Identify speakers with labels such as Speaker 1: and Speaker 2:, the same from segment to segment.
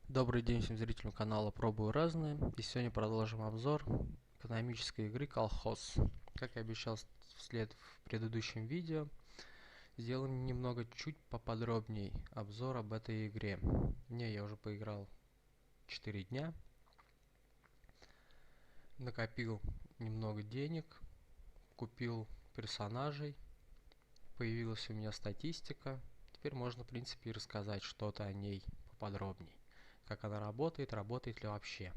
Speaker 1: Добрый день всем зрителям канала Пробую Разные. И сегодня продолжим обзор экономической игры Колхоз. Как и обещал вслед в предыдущем видео, сделаем немного чуть поподробней обзор об этой игре. В ней я уже поиграл 4 дня. Накопил немного денег, купил персонажей, появилась у меня статистика. Теперь можно, в принципе, и рассказать что-то о ней поподробней. Как она работает, работает ли вообще.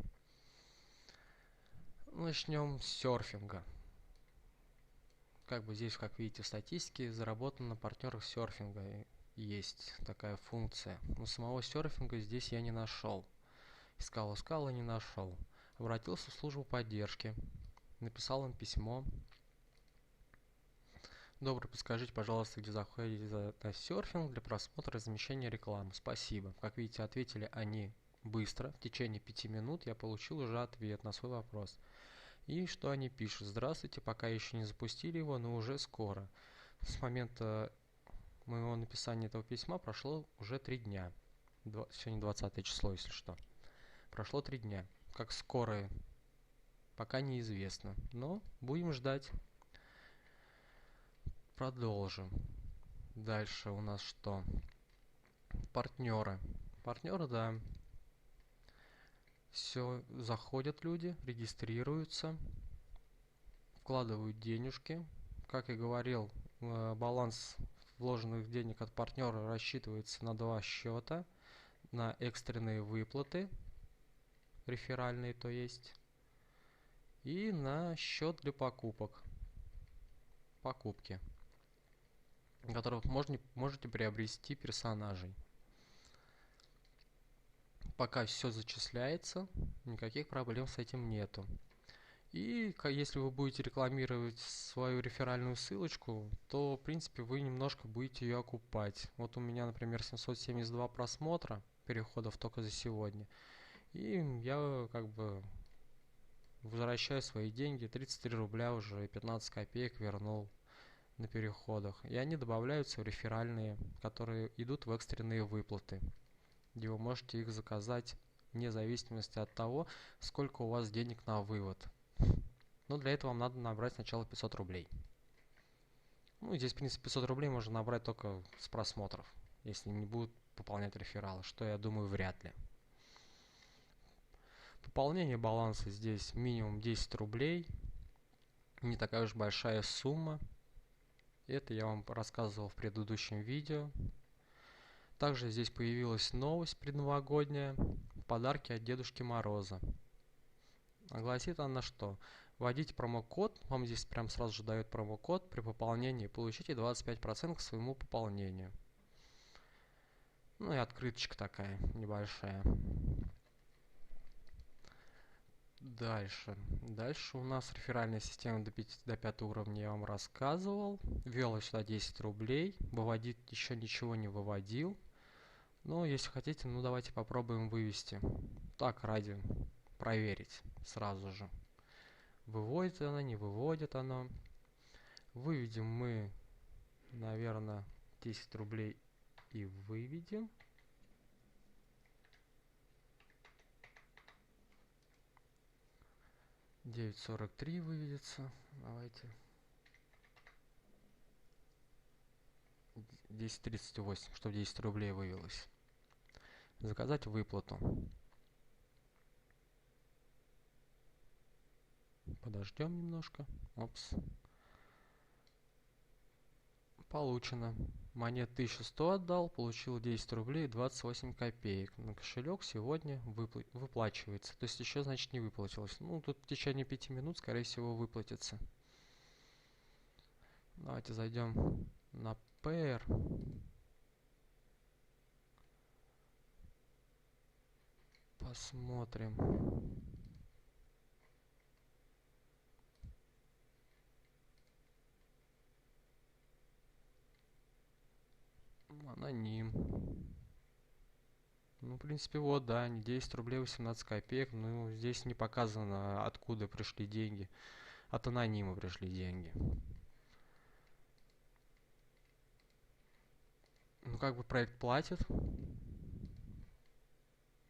Speaker 1: Начнем с серфинга. Как бы здесь, как видите в статистике, заработано на партнерах серфинга. Есть такая функция. Но самого серфинга здесь я не нашел. Искал и не нашел. Обратился в службу поддержки. Написал им письмо. Добро, подскажите, пожалуйста, где заходить на серфинг для просмотра и размещения рекламы. Спасибо. Как видите, ответили они быстро. В течение 5 минут я получил уже ответ на свой вопрос. И что они пишут? Здравствуйте, пока еще не запустили его, но уже скоро. С момента моего написания этого письма прошло уже 3 дня. Сегодня 20 число, если что. Прошло 3 дня. Как скоро, пока неизвестно. Но будем ждать. Продолжим. Дальше у нас что? Партнеры. Партнеры, да. Все, заходят люди, регистрируются, вкладывают денежки. Как я говорил, баланс вложенных денег от партнера рассчитывается на два счета, на экстренные выплаты, реферальные то есть, и на счет для покупки, в которых можете приобрести персонажей. Пока все зачисляется, никаких проблем с этим нету. И если вы будете рекламировать свою реферальную ссылочку, то, в принципе, вы немножко будете ее окупать. Вот у меня, например, 772 просмотра переходов только за сегодня. И я как бы возвращаю свои деньги. 33 рубля уже 15 копеек вернул на переходах. И они добавляются в реферальные, которые идут в экстренные выплаты, где вы можете их заказать вне зависимости от того, сколько у вас денег на вывод. Но для этого вам надо набрать сначала 500 рублей. Ну, здесь, в принципе, 500 рублей можно набрать только с просмотров, если не будут пополнять рефералы, что, я думаю, вряд ли. Пополнение баланса здесь минимум 10 рублей. Не такая уж большая сумма. Это я вам рассказывал в предыдущем видео. Также здесь появилась новость предновогодняя. Подарки от Дедушки Мороза. Гласит она что? Вводите промокод, вам здесь прям сразу же дают промокод при пополнении, получите 25% к своему пополнению. Ну и открыточка такая небольшая. Дальше у нас реферальная система до 5 уровня я вам рассказывал. Ввел я сюда 10 рублей. Выводить еще ничего не выводил. Но если хотите, ну давайте попробуем вывести. Так, ради проверить сразу же. Выводит она, не выводит она. Выведем мы, наверное, 10 рублей и выведем. 9,43 выведется. Давайте. 10,38, чтобы 10 рублей вывелось. Заказать выплату. Подождем немножко. Опс. Получено. Монет 1100 отдал, получил 10 рублей 28 копеек. На кошелек сегодня выплачивается. То есть еще, значит, не выплатилось. Ну, тут в течение 5 минут, скорее всего, выплатится. Давайте зайдем на PR. Посмотрим. Аноним. Ну, в принципе, вот, да, не 10 рублей 18 копеек. Ну, здесь не показано, откуда пришли деньги. От анонима пришли деньги. Ну, как бы проект платит.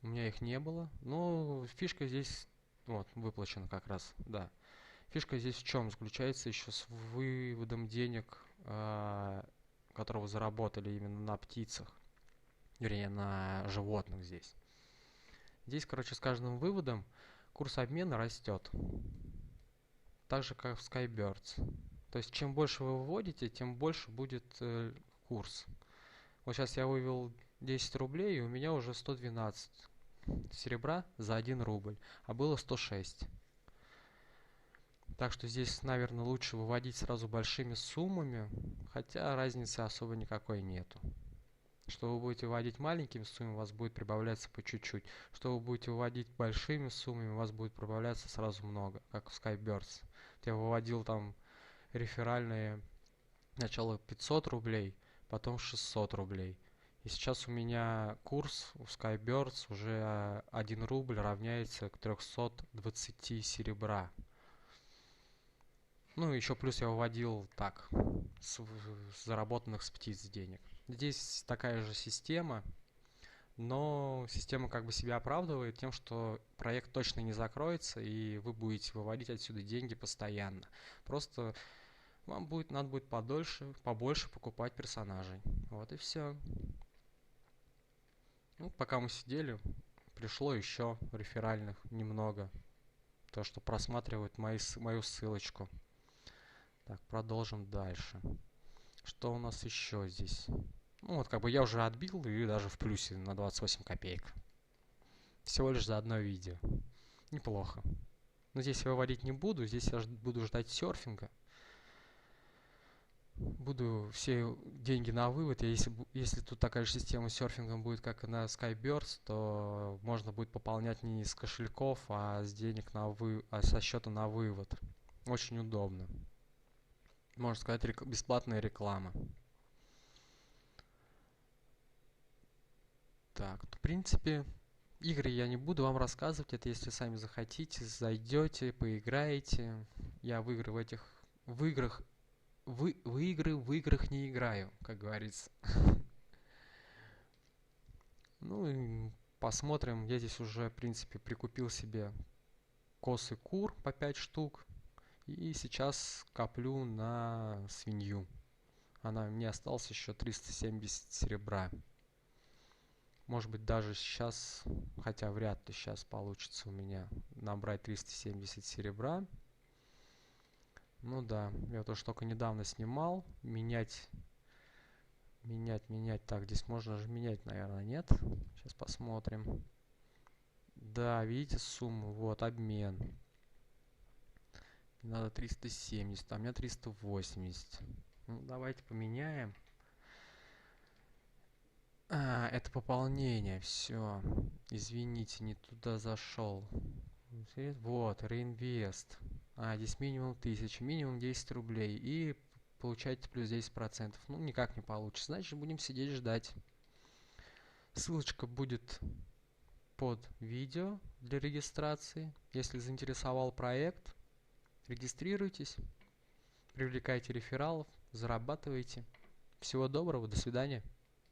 Speaker 1: У меня их не было. Но фишка здесь, вот, выплачена как раз, да. Фишка здесь в чем заключается еще с выводом денег, которые вы заработали именно на птицах, вернее, на животных здесь. Здесь, короче, с каждым выводом курс обмена растет. Так же, как в Skybirds. То есть, чем больше вы выводите, тем больше будет курс. Вот сейчас я вывел 10 рублей, и у меня уже 112 серебра за 1 рубль, а было 106. Так что здесь, наверное, лучше выводить сразу большими суммами, хотя разницы особо никакой нету. Что вы будете выводить маленькими суммами, у вас будет прибавляться по чуть-чуть. Что вы будете выводить большими суммами, у вас будет прибавляться сразу много, как в Skybirds. Я выводил там реферальные сначала 500 рублей, потом 600 рублей. И сейчас у меня курс в Skybirds уже 1 рубль равняется к 320 серебра. Ну, еще плюс я выводил так, с заработанных с птиц денег. Здесь такая же система, но система как бы себя оправдывает тем, что проект точно не закроется, и вы будете выводить отсюда деньги постоянно. Просто вам надо будет побольше покупать персонажей. Вот и все. Ну, пока мы сидели, пришло еще реферальных немного. То, что просматривают мою ссылочку. Так, продолжим дальше. Что у нас еще здесь? Ну, вот как бы я уже отбил и даже в плюсе на 28 копеек. Всего лишь за одно видео. Неплохо. Но здесь я выводить не буду. Здесь я буду ждать серфинга. Буду все деньги на вывод. Если тут такая же система с серфингом будет, как и на Skybirds, то можно будет пополнять не с кошельков, а с денег со счета на вывод. Очень удобно. Можно сказать, бесплатная реклама. Так, в принципе, игры я не буду вам рассказывать. Это если сами захотите, зайдете, поиграете. Я в игры в играх не играю, как говорится. Ну и посмотрим. Я здесь уже, в принципе, прикупил себе косы кур по 5 штук. И сейчас коплю на свинью. Мне осталось еще 370 серебра. Может быть, даже сейчас, хотя вряд ли сейчас получится у меня набрать 370 серебра. Ну да, я тоже только недавно снимал. Менять. Так, здесь можно же менять, наверное, нет? Сейчас посмотрим. Да, видите сумму? Вот, обмен. Надо 370, а у меня 380. Ну, давайте поменяем. Это пополнение, все. Извините, не туда зашел. Вот, реинвест. Здесь минимум 1000, минимум 10 рублей. И получаете плюс 10%. Ну, никак не получится. Значит, будем сидеть ждать. Ссылочка будет под видео для регистрации. Если заинтересовал проект, регистрируйтесь, привлекайте рефералов, зарабатывайте. Всего доброго, до свидания.